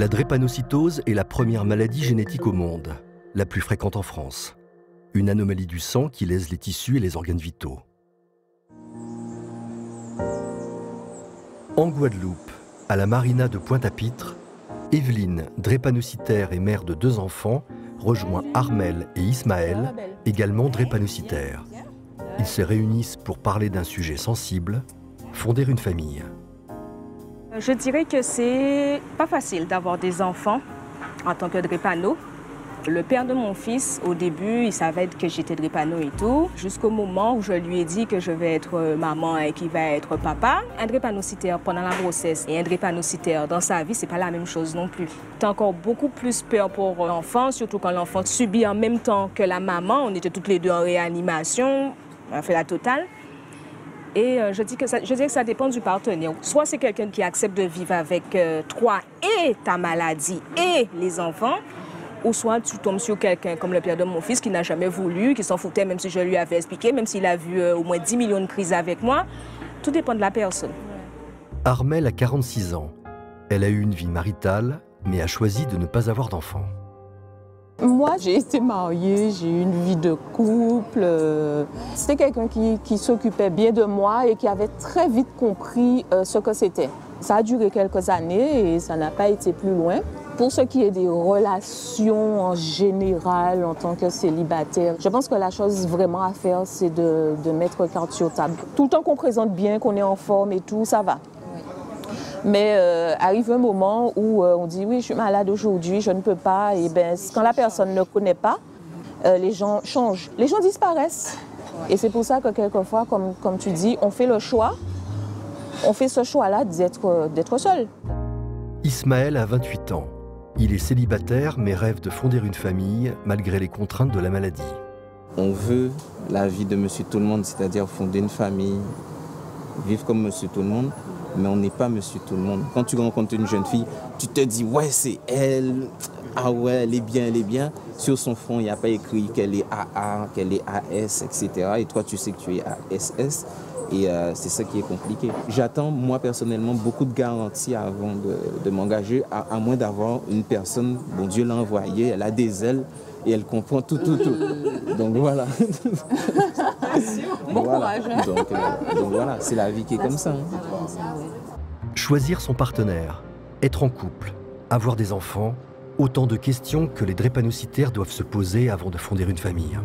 La drépanocytose est la première maladie génétique au monde, la plus fréquente en France. Une anomalie du sang qui lèse les tissus et les organes vitaux. En Guadeloupe, à la marina de Pointe-à-Pitre, Evelyne, drépanocytaire et mère de 2 enfants, rejoint Armel et Ismaël, également drépanocytaires. Ils se réunissent pour parler d'un sujet sensible, fonder une famille. Je dirais que c'est pas facile d'avoir des enfants en tant que drépano. Le père de mon fils, au début, il savait que j'étais drépano et tout, jusqu'au moment où je lui ai dit que je vais être maman et qu'il va être papa. Un drépanocytaire pendant la grossesse et un drépanocytaire dans sa vie, c'est pas la même chose non plus. T'as encore beaucoup plus peur pour l'enfant, surtout quand l'enfant subit en même temps que la maman. On était toutes les deux en réanimation, on a fait la totale. Et je dirais que ça dépend du partenaire. Soit c'est quelqu'un qui accepte de vivre avec toi et ta maladie et les enfants, ou soit tu tombes sur quelqu'un comme le père de mon fils qui n'a jamais voulu, qui s'en foutait même si je lui avais expliqué, même s'il a vu au moins 10 millions de crises avec moi. Tout dépend de la personne. Armel a 46 ans. Elle a eu une vie maritale, mais a choisi de ne pas avoir d'enfant. Moi, j'ai été mariée, j'ai eu une vie de couple. C'était quelqu'un qui s'occupait bien de moi et qui avait très vite compris ce que c'était. Ça a duré quelques années et ça n'a pas été plus loin. Pour ce qui est des relations en général en tant que célibataire, je pense que la chose vraiment à faire, c'est de mettre carte sur table. Tout le temps qu'on présente bien, qu'on est en forme et tout, ça va. Mais arrive un moment où on dit oui, je suis malade aujourd'hui, je ne peux pas. Et ben, quand la personne ne connaît pas, les gens changent, les gens disparaissent. Et c'est pour ça que quelquefois, comme tu dis, on fait le choix, on fait ce choix-là d'être seul. Ismaël a 28 ans. Il est célibataire mais rêve de fonder une famille malgré les contraintes de la maladie. On veut la vie de Monsieur Tout-le-Monde, c'est-à-dire fonder une famille, vivre comme Monsieur Tout-le-Monde. Mais on n'est pas Monsieur Tout-le-Monde. Quand tu rencontres une jeune fille, tu te dis « ouais, c'est elle, ah ouais, elle est bien, elle est bien ». Sur son front, il n'y a pas écrit qu'elle est AA, qu'elle est AS, etc. Et toi, tu sais que tu es ASS. Et c'est ça qui est compliqué. J'attends, moi, personnellement, beaucoup de garanties avant de m'engager, à moins d'avoir une personne, bon Dieu l'a envoyée, elle a des ailes et elle comprend tout. Donc voilà. Bon courage. Donc voilà, c'est la vie qui est comme ça. Choisir son partenaire, être en couple, avoir des enfants, autant de questions que les drépanocytaires doivent se poser avant de fonder une famille.